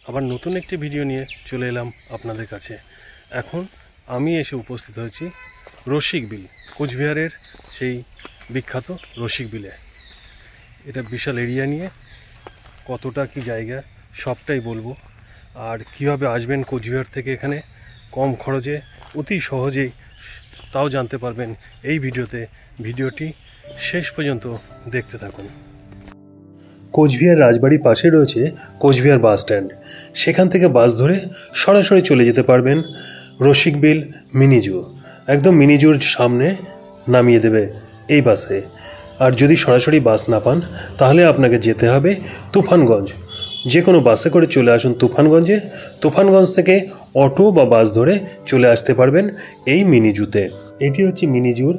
আবার নতুন একটি ভিডিও নিয়ে চলে এলাম আপনাদের কাছে। এখন আমি এসে উপস্থিত হয়েছি রসিক বিল, কোচবিহারের সেই বিখ্যাত রসিক বিলে। এটা বিশাল এরিয়া নিয়ে, কতটা কি জায়গা সবটাই বলবো। আর কিভাবে আসবেন কোচবিহার থেকে এখানে কম খরচে অতি সহজেই, তাও জানতে পারবেন এই ভিডিওতে। ভিডিওটি শেষ পর্যন্ত দেখতে থাকুন। কোচবিহার রাজবাড়ির পাশে রয়েছে কোচবিহার বাস স্ট্যান্ড। সেখান থেকে বাস ধরে সরাসরি চলে যেতে পারবেন রসিক বিল মিনি জু। একদম মিনি জুর সামনে নামিয়ে দেবে এই বাসে। আর যদি সরাসরি বাস না পান তাহলে আপনাকে যেতে হবে তুফানগঞ্জ। যে কোনো বাসে করে চলে আসুন তুফানগঞ্জে। তুফানগঞ্জ থেকে অটো বা বাস ধরে চলে আসতে পারবেন এই মিনি জুতে। এটি হচ্ছে মিনি জুর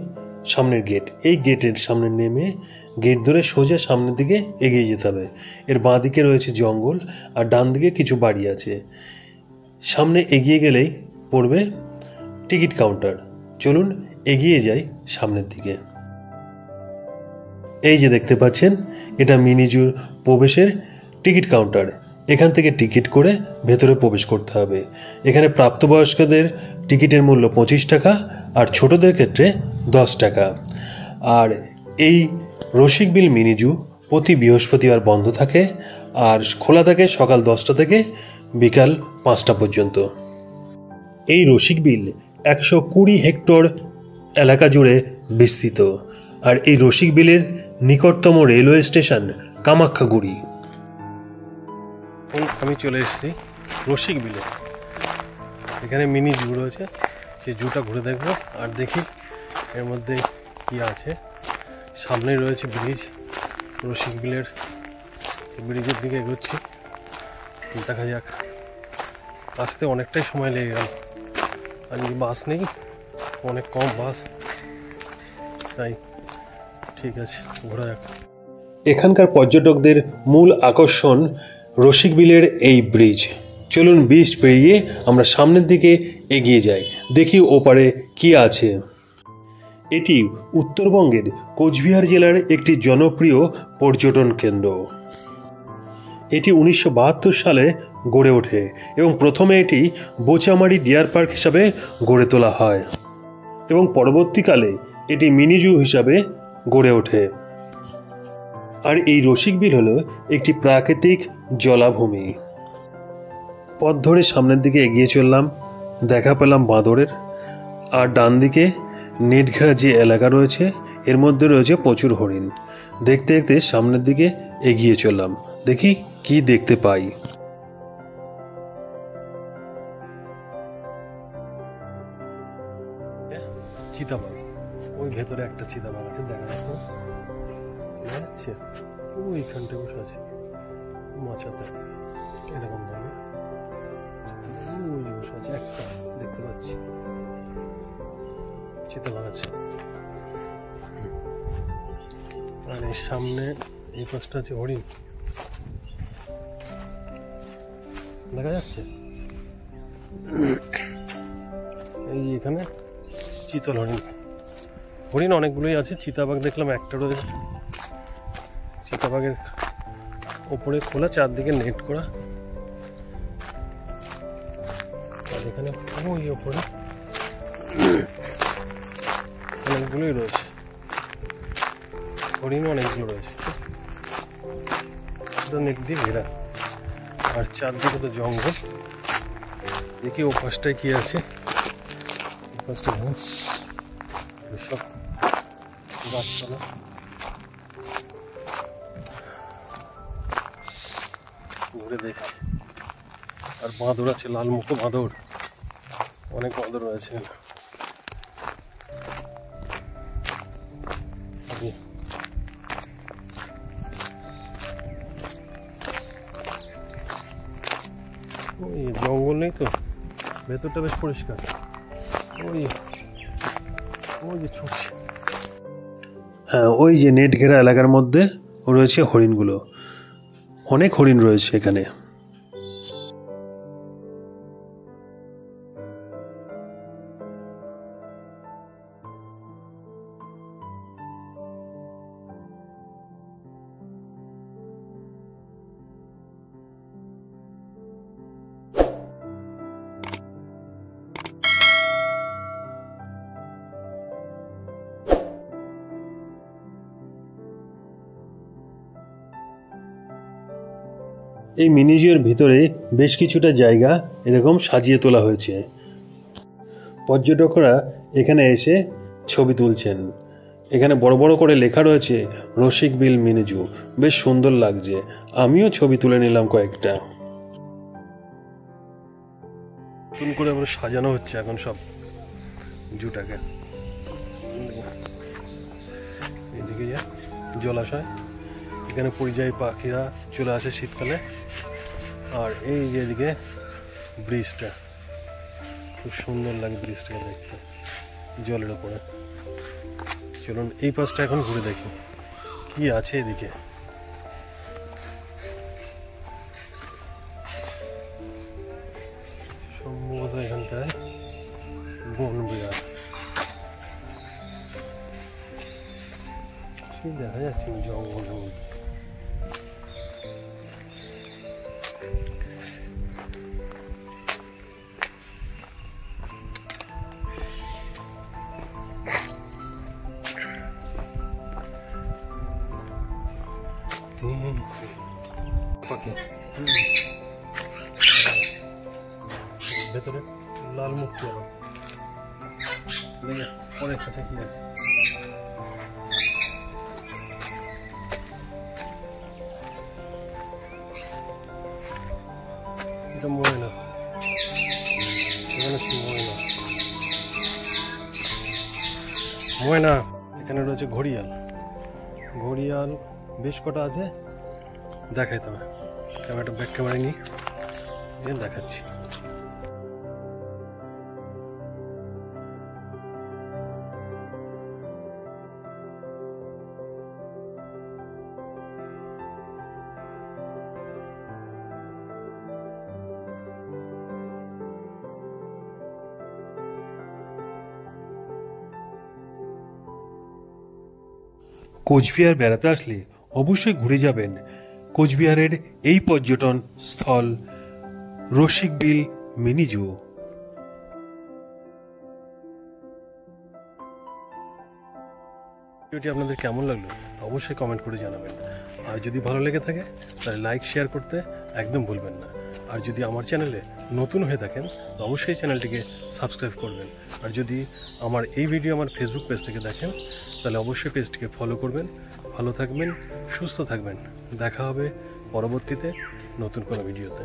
সামনের গেট। এই গেটের সামনে নেমে গেট ধরে সোজা সামনের দিকে এগিয়ে যেতে হবে। এর বাঁ দিকে রয়েছে জঙ্গল আর ডান দিকে কিছু বাড়ি আছে। সামনে এগিয়ে গেলেই পড়বে টিকিট কাউন্টার। চলুন এগিয়ে যাই সামনের দিকে। এই যে দেখতে পাচ্ছেন, এটা মিনি জুর প্রবেশের টিকিট কাউন্টার। এখান থেকে টিকিট করে ভেতরে প্রবেশ করতে হবে। এখানে প্রাপ্তবয়স্কদের টিকিটের মূল্য 25 টাকা আর ছোটদের ক্ষেত্রে 10 টাকা। আর এই রসিক বিল মিনি জু প্রতি বৃহস্পতিবার বন্ধ থাকে আর খোলা থাকে সকাল 10টা থেকে বিকাল 5টা পর্যন্ত। এই রসিক বিল 120 হেক্টর এলাকা জুড়ে বিস্তৃত। আর এই রসিক বিলের নিকটতম রেলওয়ে স্টেশন কামাখ্যাগুড়ি। আমি চলে এসেছি রসিক বিলে। এখানে মিনি জু রয়েছে, সেই জুটা ঘুরে দেখবো আর দেখি এর মধ্যে কি আছে। সামনেই রয়েছে ব্রিজ, রসিক বিলের ব্রিজের দিকে এগোচ্ছি। দেখা যাক, আসতে অনেকটাই সময় লেগে গেল। আর বাস নেই, অনেক কম বাস, তাই ঠিক আছে ঘোরা যাক। এখানকার পর্যটকদের মূল আকর্ষণ রসিক বিলের এই ব্রিজ। চলুন ব্রিজ পেরিয়ে আমরা সামনের দিকে এগিয়ে যাই, দেখি ওপারে কি আছে। এটি উত্তরবঙ্গের কোচবিহার জেলার একটি জনপ্রিয় পর্যটন কেন্দ্র। এটি 1972 সালে গড়ে ওঠে এবং প্রথমে এটি বোচামারি ডিয়ার পার্ক হিসাবে গড়ে তোলা হয় এবং পরবর্তীকালে এটি মিনি জু হিসাবে গড়ে ওঠে। আর এই রসিক বিল হলো একটি প্রাকৃতিক জলাভূমি। পথ ধরে সামনের দিকে এগিয়ে চললাম, দেখা পেলাম বাঁদরের। আর ডান দিকে নেট ঘেরা যে এলাকা রয়েছে এর মধ্যে রয়েছে প্রচুর হরিণ। দেখতে দেখতে সামনের দিকে এগিয়ে চললাম, দেখি কি দেখতে পাই। চিতাবাঘ, ওই ভেতরে একটা চিতাবাঘ আছে, দেখা যাচ্ছে ওইখানটা বসে আছে মাচাতে, এরকম ভাবে বসে আছে একটা, দেখতে পাচ্ছি চিতাবাঘ আছে। আর এর সামনে এই পাশটা আছে হরিণ, দেখা যাচ্ছে। এই এখানে চিতল হরিণ, হরিণ অনেকগুলোই আছে। চিতাবাঘ দেখলাম একটা রয়েছে। চিতাবাঘের ওপরে খোলা, চারদিকে নেট করা। আর এখানে ওই ওপরে অনেকগুলোই রয়েছে, হরিণ অনেকগুলো রয়েছে। নেট দিয়ে ঘেরা আর চারদিকে তো জঙ্গল। দেখি ও পাশটায় কি আছে। ও পাশটা সব গাছপালা। ঘুরে দেখছি। আর বাঁদর আছে, লালমুখ বাঁদর, অনেক বাঁদর রয়েছে। ওই জঙ্গল নেই তো, ভেতরটা বেশ পরিষ্কার। ওই ওই যে ছুটছে, হ্যাঁ ওই যে নেট ঘেরা এলাকার মধ্যে রয়েছে হরিণগুলো। অনেক হরিণ রয়েছে এখানে। এই মিনি জুয়ের ভিতরে বেশ কিছুটা জায়গা এরকম সাজিয়ে তোলা হয়েছে। পর্যটকরা এখানে এসে ছবি তুলছেন। এখানে বড় বড় করে লেখা রয়েছে রসিকবিল মিনি জু। বেশ সুন্দর লাগছে। আমিও ছবি তুলে নিলাম কয়েকটা। নতুন করে আবার সাজানো হচ্ছে এখন সব জুটাকে। এদিকে জলাশয়, এখানে পরিযায়ী পাখিরা চলে আসে শীতকালে। আর এই যে এদিকে ব্রিজটা, খুব সুন্দর লাগে ব্রিজটাকে দেখতে জলের ওপরে। চলুন এই পাশটা এখন ঘুরে দেখি কি আছে এদিকে। সম্ভবত এখানটায় বন বিহার দেখা যাচ্ছে জঙ্গল। ভেতরে লাল মুক্তি আলো অনেক কাছে কি আছে। এটা ময়না, এখানে ময়না ময়না। এখানে রয়েছে ঘড়িয়াল। ঘড়িয়াল বেশ কটা আছে, দেখাই তবে ক্যামেরাটা ব্যাক ক্যামেরা নিয়ে দেখাচ্ছি। কোচবিহার বেড়াতে আসলে অবশ্যই ঘুরে যাবেন কোচবিহারের এই পর্যটন স্থল রসিকবিল মিনি জু। ভিডিওটি আপনাদের কেমন লাগলো অবশ্যই কমেন্ট করে জানাবেন। আর যদি ভালো লেগে থাকে তাহলে লাইক শেয়ার করতে একদম ভুলবেন না। আর যদি আমার চ্যানেলে নতুন হয়ে থাকেন তো অবশ্যই চ্যানেলটিকে সাবস্ক্রাইব করবেন। আর যদি আমার এই ভিডিও আমার ফেসবুক পেজ থেকে দেখেন তাহলে অবশ্যই পেজটিকে ফলো করবেন। ভালো থাকবেন, সুস্থ থাকবেন। দেখা হবে পরবর্তীতে নতুন কোনো ভিডিওতে।